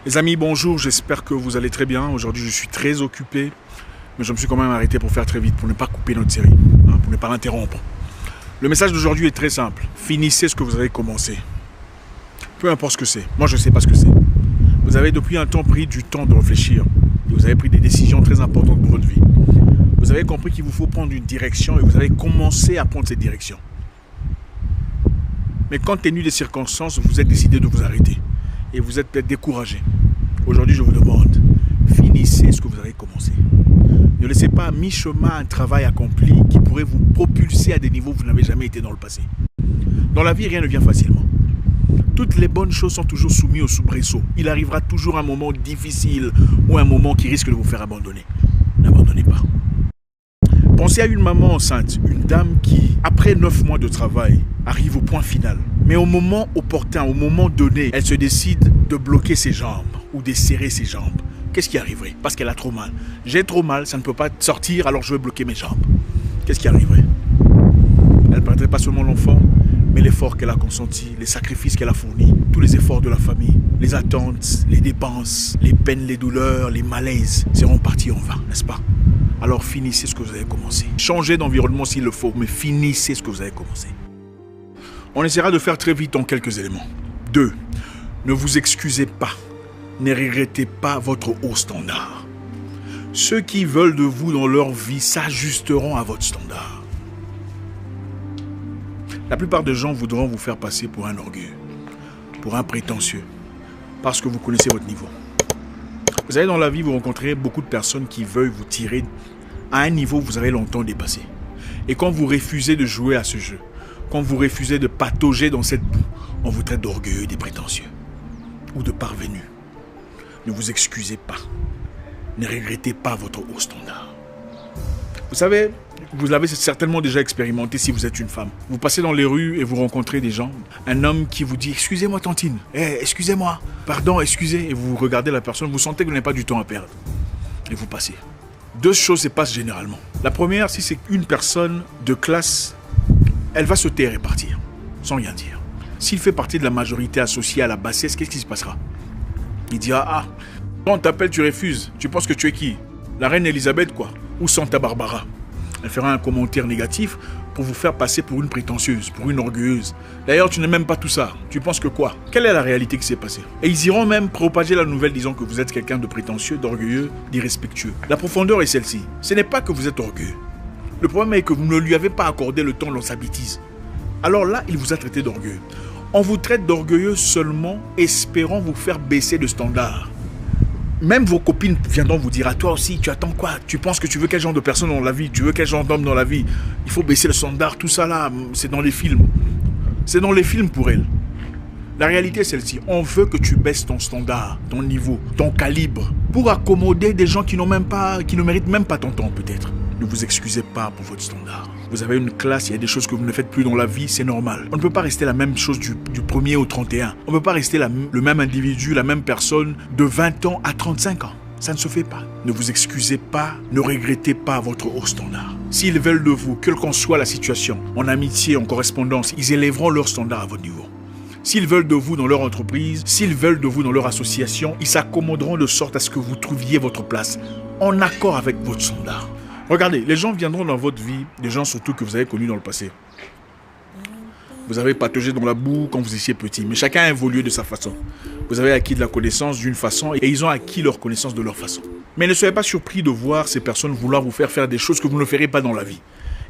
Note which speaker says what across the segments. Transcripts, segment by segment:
Speaker 1: Les amis, bonjour, j'espère que vous allez très bien. Aujourd'hui, je suis très occupé, mais je me suis quand même arrêté pour faire très vite, pour ne pas couper notre série, pour ne pas l'interrompre. Le message d'aujourd'hui est très simple. Finissez ce que vous avez commencé. Peu importe ce que c'est. Moi, je ne sais pas ce que c'est. Vous avez depuis un temps pris du temps de réfléchir. Et vous avez pris des décisions très importantes pour votre vie. Vous avez compris qu'il vous faut prendre une direction et vous avez commencé à prendre cette direction. Mais compte tenu des circonstances, vous êtes décidé de vous arrêter. Et vous êtes peut-être découragé. Aujourd'hui, je vous demande, finissez ce que vous avez commencé. Ne laissez pas à mi-chemin un travail accompli qui pourrait vous propulser à des niveaux où vous n'avez jamais été dans le passé. Dans la vie, rien ne vient facilement. Toutes les bonnes choses sont toujours soumises au soubresaut. Il arrivera toujours un moment difficile ou un moment qui risque de vous faire abandonner. N'abandonnez pas. Pensez à une maman enceinte, une dame qui, après 9 mois de travail, arrive au point final. Mais au moment opportun, au moment donné, elle se décide de bloquer ses jambes ou de serrer ses jambes. Qu'est-ce qui arriverait? Parce qu'elle a trop mal. J'ai trop mal, ça ne peut pas sortir, alors je vais bloquer mes jambes. Qu'est-ce qui arriverait? Elle ne perdrait pas seulement l'enfant, mais l'effort qu'elle a consenti, les sacrifices qu'elle a fournis, tous les efforts de la famille, les attentes, les dépenses, les peines, les douleurs, les malaises seront partis en vain, n'est-ce pas? Alors finissez ce que vous avez commencé. Changez d'environnement s'il le faut, mais finissez ce que vous avez commencé. On essaiera de faire très vite en quelques éléments. 2. Ne vous excusez pas. Ne regrettez pas votre haut standard. Ceux qui veulent de vous dans leur vie s'ajusteront à votre standard. La plupart des gens voudront vous faire passer pour un orgueilleux, pour un prétentieux, parce que vous connaissez votre niveau. Vous savez, dans la vie, vous rencontrez beaucoup de personnes qui veulent vous tirer à un niveau que vous avez longtemps dépassé. Et quand vous refusez de jouer à ce jeu, quand vous refusez de patauger dans cette boue, on vous traite d'orgueilleux et de prétentieux, ou de parvenu. Ne vous excusez pas. Ne regrettez pas votre haut standard. Vous savez, vous l'avez certainement déjà expérimenté si vous êtes une femme. Vous passez dans les rues et vous rencontrez des gens. Un homme qui vous dit « Excusez-moi tantine, excusez-moi, pardon, excusez » et vous regardez la personne, vous sentez que vous n'avez pas du temps à perdre. Et vous passez. Deux choses se passent généralement. La première, si c'est une personne de classe, elle va se taire et partir, sans rien dire. S'il fait partie de la majorité associée à la bassesse, qu'est-ce qui se passera? Il dira « Ah, quand on t'appelle, tu refuses. Tu penses que tu es qui? La reine Elisabeth, quoi? Ou Santa Barbara ?» Elle fera un commentaire négatif pour vous faire passer pour une prétentieuse, pour une orgueilleuse. D'ailleurs, tu n'es même pas tout ça. Tu penses que quoi? Quelle est la réalité qui s'est passée? Et ils iront même propager la nouvelle disant que vous êtes quelqu'un de prétentieux, d'orgueilleux, d'irrespectueux. La profondeur est celle-ci. Ce n'est pas que vous êtes orgueilleux. Le problème est que vous ne lui avez pas accordé le temps dans sa bêtise. Alors là, il vous a traité d'orgueilleux. On vous traite d'orgueilleux seulement espérant vous faire baisser de standard. Même vos copines viendront vous dire, à toi aussi, tu attends quoi? Tu penses que tu veux quel genre de personne dans la vie? Tu veux quel genre d'homme dans la vie? Il faut baisser le standard, tout ça là, c'est dans les films. C'est dans les films pour elles. La réalité est celle-ci, on veut que tu baisses ton standard, ton niveau, ton calibre, pour accommoder des gens qui ne méritent même pas ton temps peut-être. Ne vous excusez pas pour votre standard. Vous avez une classe, il y a des choses que vous ne faites plus dans la vie, c'est normal. On ne peut pas rester la même chose du 1er au 31. On ne peut pas rester le même individu, la même personne de 20 ans à 35 ans. Ça ne se fait pas. Ne vous excusez pas, ne regrettez pas votre haut standard. S'ils veulent de vous, quelle qu'en soit la situation, en amitié, en correspondance, ils élèveront leur standard à votre niveau. S'ils veulent de vous dans leur entreprise, s'ils veulent de vous dans leur association, ils s'accommoderont de sorte à ce que vous trouviez votre place en accord avec votre standard. Regardez, les gens viendront dans votre vie, des gens surtout que vous avez connus dans le passé. Vous avez pataugé dans la boue quand vous étiez petit, mais chacun a évolué de sa façon. Vous avez acquis de la connaissance d'une façon et ils ont acquis leur connaissance de leur façon. Mais ne soyez pas surpris de voir ces personnes vouloir vous faire des choses que vous ne ferez pas dans la vie.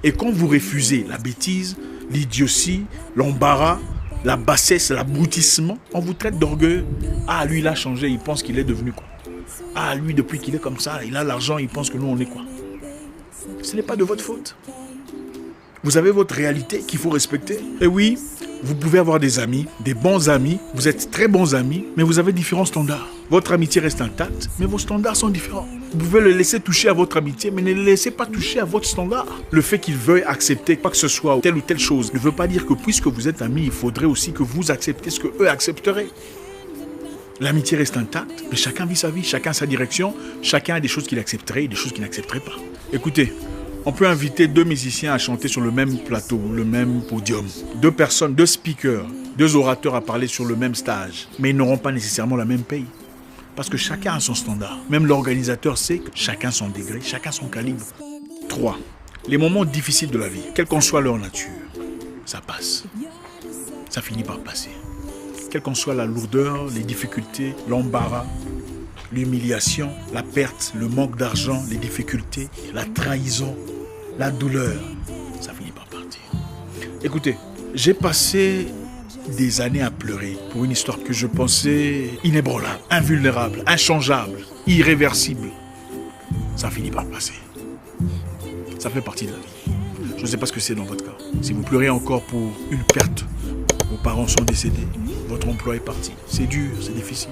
Speaker 1: Et quand vous refusez la bêtise, l'idiotie, l'embarras, la bassesse, l'abrutissement, on vous traite d'orgueilleux. Ah, lui, il a changé, il pense qu'il est devenu quoi? Ah, lui, depuis qu'il est comme ça, il a l'argent, il pense que nous, on est quoi? Ce n'est pas de votre faute. Vous avez votre réalité qu'il faut respecter. Et oui, vous pouvez avoir des amis, des bons amis, vous êtes très bons amis, mais vous avez différents standards. Votre amitié reste intacte, mais vos standards sont différents. Vous pouvez le laisser toucher à votre amitié, mais ne le laissez pas toucher à votre standard. Le fait qu'il veuille accepter quoi que ce soit, telle ou telle chose, ne veut pas dire que puisque vous êtes amis, il faudrait aussi que vous acceptiez ce qu'eux accepteraient. L'amitié reste intacte, mais chacun vit sa vie, chacun sa direction, chacun a des choses qu'il accepterait et des choses qu'il n'accepterait pas. Écoutez, on peut inviter 2 musiciens à chanter sur le même plateau, le même podium. 2 personnes, 2 speakers, 2 orateurs à parler sur le même stage, mais ils n'auront pas nécessairement la même paye. Parce que chacun a son standard. Même l'organisateur sait que chacun son degré, chacun son calibre. 3. Les moments difficiles de la vie, quelle qu'en soit leur nature, ça passe. Ça finit par passer. Quelle qu'en soit la lourdeur, les difficultés, l'embarras, l'humiliation, la perte, le manque d'argent, les difficultés, la trahison, la douleur, ça finit par partir. Écoutez, j'ai passé des années à pleurer pour une histoire que je pensais inébranlable, invulnérable, inchangeable, irréversible. Ça finit par passer. Ça fait partie de la vie. Je ne sais pas ce que c'est dans votre cas. Si vous pleurez encore pour une perte, vos parents sont décédés, votre emploi est parti. C'est dur, c'est difficile.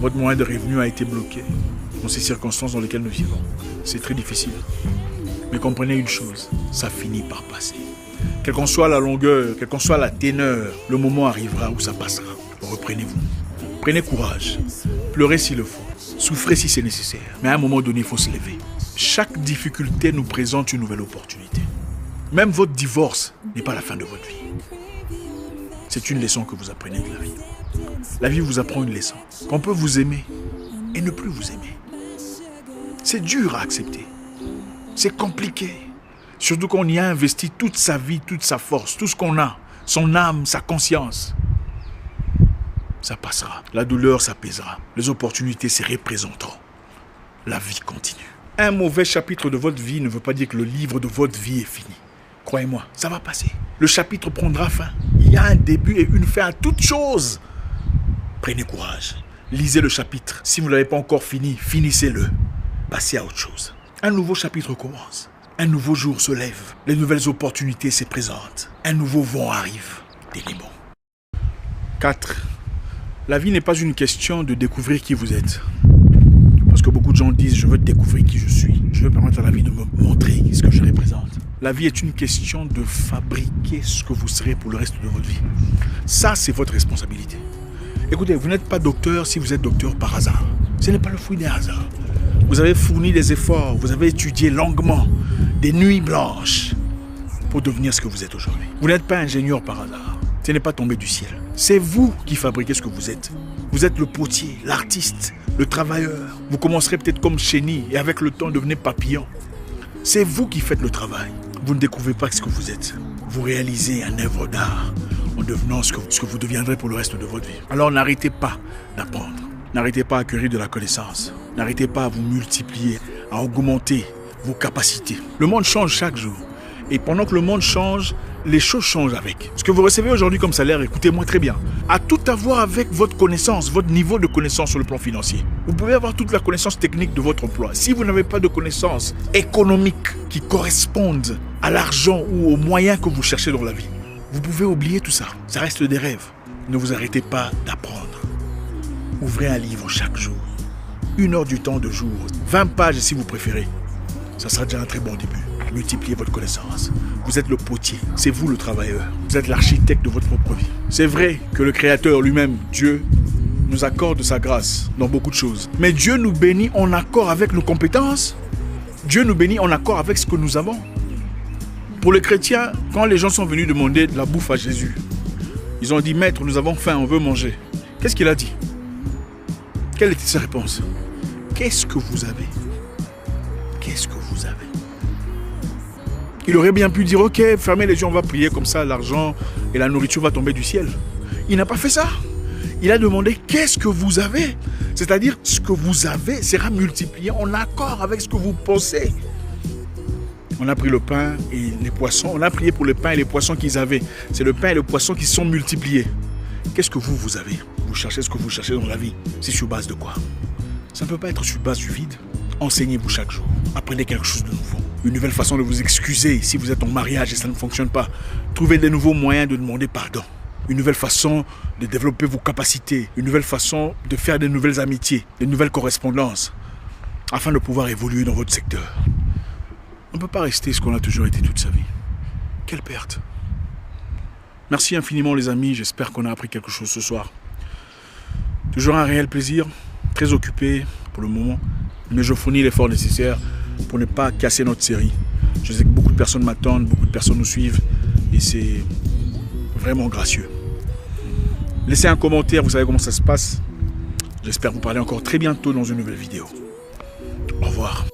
Speaker 1: Votre moyen de revenu a été bloqué dans ces circonstances dans lesquelles nous vivons. C'est très difficile. Mais comprenez une chose, ça finit par passer. Quelle qu'en soit la longueur, quelle qu'en soit la téneur, le moment arrivera où ça passera. Reprenez-vous. Prenez courage. Pleurez s'il le faut. Souffrez si c'est nécessaire. Mais à un moment donné, il faut se lever. Chaque difficulté nous présente une nouvelle opportunité. Même votre divorce n'est pas la fin de votre vie. C'est une leçon que vous apprenez de la vie. La vie vous apprend une leçon. Qu'on peut vous aimer et ne plus vous aimer. C'est dur à accepter. C'est compliqué. Surtout qu'on y a investi toute sa vie, toute sa force, tout ce qu'on a. Son âme, sa conscience. Ça passera. La douleur s'apaisera. Les opportunités se représenteront. La vie continue. Un mauvais chapitre de votre vie ne veut pas dire que le livre de votre vie est fini. Croyez-moi, ça va passer. Le chapitre prendra fin. Il y a un début et une fin à toute chose. Prenez courage. Lisez le chapitre. Si vous ne l'avez pas encore fini, finissez-le. Passez à autre chose. Un nouveau chapitre commence. Un nouveau jour se lève. Les nouvelles opportunités se présentent. Un nouveau vent arrive. Tenez bon. 4. La vie n'est pas une question de découvrir qui vous êtes. Parce que beaucoup de gens disent « je veux découvrir qui je suis ». Je veux permettre à la vie de me montrer ce que je représente. La vie est une question de fabriquer ce que vous serez pour le reste de votre vie. Ça, c'est votre responsabilité. Écoutez, vous n'êtes pas docteur si vous êtes docteur par hasard. Ce n'est pas le fruit des hasards. Vous avez fourni des efforts, vous avez étudié longuement, des nuits blanches pour devenir ce que vous êtes aujourd'hui. Vous n'êtes pas ingénieur par hasard. Ce n'est pas tombé du ciel. C'est vous qui fabriquez ce que vous êtes. Vous êtes le potier, l'artiste, le travailleur. Vous commencerez peut-être comme chenille et avec le temps devenez papillon. C'est vous qui faites le travail. Vous ne découvrez pas ce que vous êtes. Vous réalisez un œuvre d'art en devenant ce que vous deviendrez pour le reste de votre vie. Alors n'arrêtez pas d'apprendre. N'arrêtez pas à acquérir de la connaissance. N'arrêtez pas à vous multiplier, à augmenter vos capacités. Le monde change chaque jour. Et pendant que le monde change, les choses changent avec. Ce que vous recevez aujourd'hui comme salaire, écoutez-moi très bien, a tout à voir avec votre connaissance, votre niveau de connaissance sur le plan financier. Vous pouvez avoir toute la connaissance technique de votre emploi. Si vous n'avez pas de connaissances économiques qui correspondent à l'argent ou aux moyens que vous cherchez dans la vie, vous pouvez oublier tout ça. Ça reste des rêves. Ne vous arrêtez pas d'apprendre. Ouvrez un livre chaque jour. 1 heure du temps de jour. 20 pages si vous préférez. Ça sera déjà un très bon début. Multipliez votre connaissance. Vous êtes le potier, c'est vous le travailleur. Vous êtes l'architecte de votre propre vie. C'est vrai que le Créateur lui-même, Dieu, nous accorde sa grâce dans beaucoup de choses. Mais Dieu nous bénit en accord avec nos compétences. Dieu nous bénit en accord avec ce que nous avons. Pour les chrétiens, quand les gens sont venus demander de la bouffe à Jésus, ils ont dit « Maître, nous avons faim, on veut manger ». Qu'est-ce qu'il a dit? Quelle était sa réponse? Qu'est-ce que vous avez? Qu'est-ce que vous avez? Il aurait bien pu dire, ok, fermez les yeux, on va prier, comme ça l'argent et la nourriture va tomber du ciel. Il n'a pas fait ça. Il a demandé, qu'est-ce que vous avez? C'est-à-dire, ce que vous avez sera multiplié en accord avec ce que vous pensez. On a pris le pain et les poissons, on a prié pour le pain et les poissons qu'ils avaient. C'est le pain et le poisson qui sont multipliés. Qu'est-ce que vous avez? Vous cherchez ce que vous cherchez dans la vie. C'est sur base de quoi? Ça ne peut pas être sur base du vide. Enseignez-vous chaque jour. Apprenez quelque chose de nouveau. Une nouvelle façon de vous excuser si vous êtes en mariage et ça ne fonctionne pas. Trouvez de nouveaux moyens de demander pardon. Une nouvelle façon de développer vos capacités. Une nouvelle façon de faire de nouvelles amitiés, de nouvelles correspondances, afin de pouvoir évoluer dans votre secteur. On ne peut pas rester ce qu'on a toujours été toute sa vie. Quelle perte. Merci infiniment les amis, j'espère qu'on a appris quelque chose ce soir. Toujours un réel plaisir, très occupé pour le moment, mais je fournis l'effort nécessaire pour ne pas casser notre série. Je sais que beaucoup de personnes m'attendent, beaucoup de personnes nous suivent et c'est vraiment gracieux. Laissez un commentaire, vous savez comment ça se passe. J'espère vous parler encore très bientôt dans une nouvelle vidéo. Au revoir.